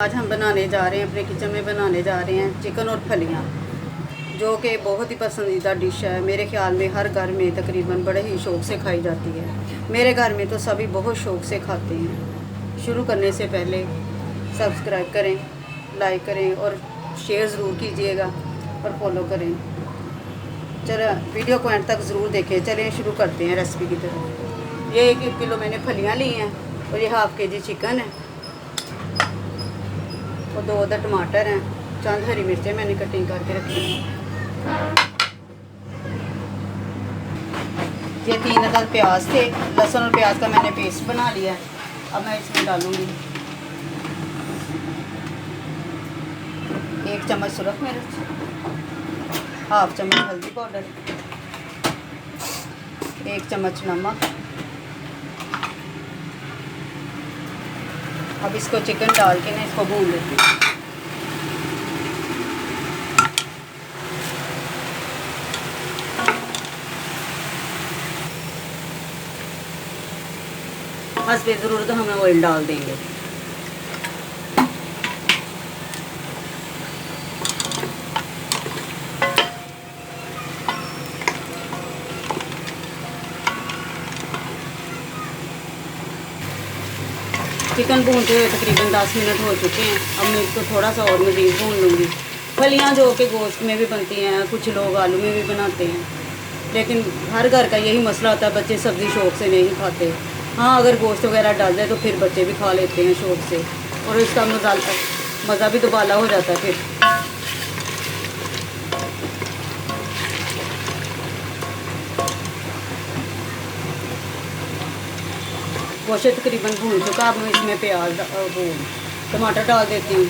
आज हम बनाने जा रहे हैं, अपने किचन में बनाने जा रहे हैं चिकन और फलियां, जो कि बहुत ही पसंदीदा डिश है। मेरे ख्याल में हर घर में तकरीबन बड़े ही शौक़ से खाई जाती है। मेरे घर में तो सभी बहुत शौक़ से खाते हैं। शुरू करने से पहले सब्सक्राइब करें, लाइक करें और शेयर ज़रूर कीजिएगा और फॉलो करें। चलो वीडियो को एंड तक ज़रूर देखें। चलें शुरू करते हैं रेसिपी की तरफ। ये 1 किलो मैंने फलियाँ ली हैं और ये हाफ़ kg चिकन है और 2 अदर टमाटर हैं, चंद हरी मिर्चें मैंने कटिंग करके रखी हैं। ये 3 अदर प्याज थे, लहसुन और प्याज का मैंने पेस्ट बना लिया है। अब मैं इसमें डालूँगी 1 चम्मच सुरख मिर्च, हाफ़ चम्मच हल्दी पाउडर, 1 चम्मच नमक। अब इसको चिकन डाल के ना इसको भून लेती हूँ। बस बेज़रूरत हमें ऑयल डाल देंगे। चिकन भूनते हुए तकरीबन 10 मिनट हो चुके हैं। अब मैं इसको थोड़ा सा और मज़ीद भून लूँगी। फलियाँ जो कि गोश्त में भी बनती हैं, कुछ लोग आलू में भी बनाते हैं, लेकिन हर घर का यही मसला होता है, बच्चे सब्ज़ी शौक़ से नहीं खाते। हाँ, अगर गोश्त वगैरह डाल जाए तो फिर बच्चे भी खा लेते हैं शौक़ से, और इसका मज़ा भी दुबाला हो जाता है। फिर गोश्त तकरीबन भून चुका। अब मैं इसमें प्याज वो टमाटर डाल देती हूँ।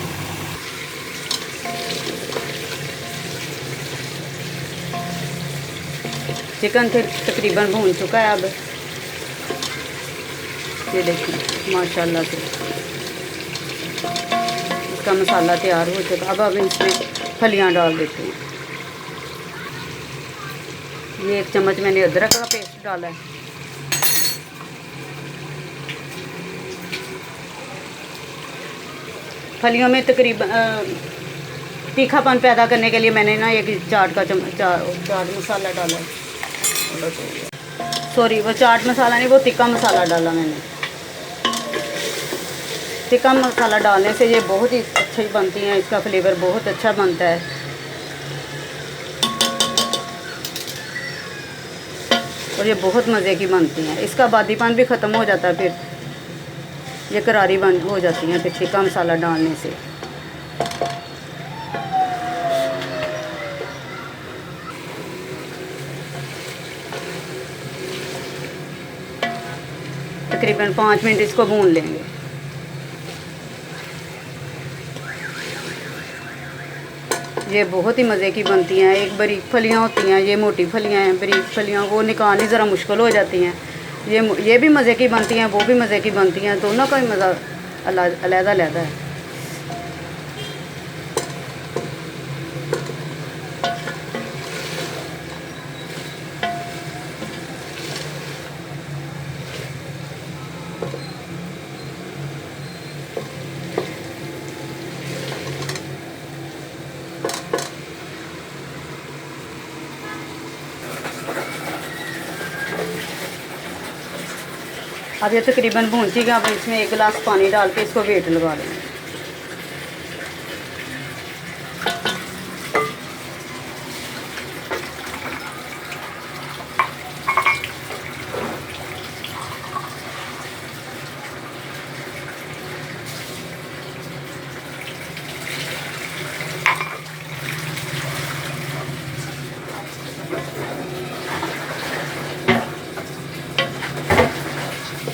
चिकन तकरीबन भून चुका है। अब ये देखिए माशाल्लाह से इसका मसाला तैयार हो चुका। अब इसमें फलियां डाल देती हूँ। ये 1 चम्मच मैंने अदरक का पेस्ट डाला है। फलियों में तकरीबन तीखापन पैदा करने के लिए मैंने ना एक चाट मसाला डाला है। सॉरी, वो चाट मसाला नहीं, वो तिक्का मसाला डाला मैंने। तिक्का मसाला डालने से ये बहुत ही अच्छी बनती हैं, इसका फ्लेवर बहुत अच्छा बनता है और ये बहुत मज़े की बनती हैं। इसका बादीपन भी ख़त्म हो जाता है, फिर ये करारी बन हो जाती हैं फिर तिक्का मसाला डालने से। तकरीबन 5 मिनट इसको भून लेंगे। ये बहुत ही मज़े की बनती हैं। एक बारीक फलियाँ होती हैं, ये मोटी फलियाँ हैं। बारीक फलियाँ वो निकालनी ज़रा मुश्किल हो जाती हैं। ये भी मज़े की बनती हैं, वो भी मज़े की बनती हैं। दोनों का ही मज़ा अलग-अलग है। अब ये तकरीबन भून चुकी है। अब इसमें 1 गिलास पानी डाल के इसको वेट लगा लेंगे।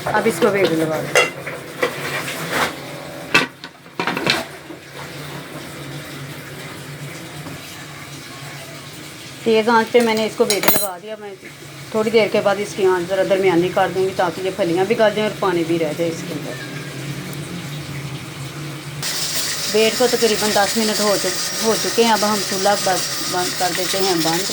अब इसको वेट लगा दें। तेज़ आंच पे मैंने इसको वेट लगा दिया। मैं थोड़ी देर के बाद इसकी आंच ज़रा दरमियानी कर दूँगी ताकि ये फलियाँ भी गल जाएँ और पानी भी रह जाए इसके अंदर। वेट को तकरीबन 10 मिनट हो चुके हैं। अब हम चूल्हा बंद कर देते हैं बंद।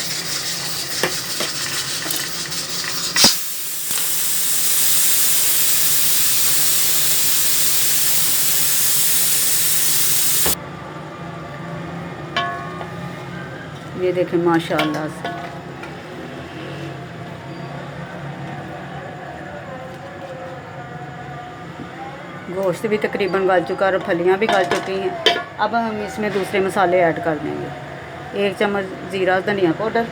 ये देखें माशाल्लाह से। गोश्त भी तकरीबन गल चुका और फलियाँ भी गल चुकी हैं। अब हम इसमें दूसरे मसाले ऐड कर देंगे। 1 चम्मच ज़ीरा धनिया पाउडर,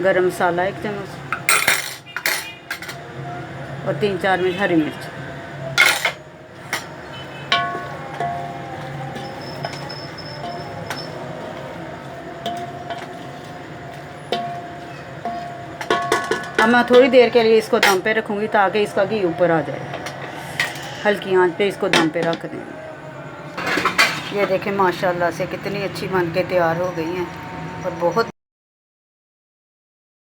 गरम मसाला 1 चम्मच और 3-4 मिनट हरी मिर्च। अब मैं थोड़ी देर के लिए इसको दम पे रखूँगी ताकि इसका घी ऊपर आ जाए। हल्की आंच पे इसको दम पे रख देंगे। ये देखें माशाल्लाह से कितनी अच्छी बन के तैयार हो गई हैं और बहुत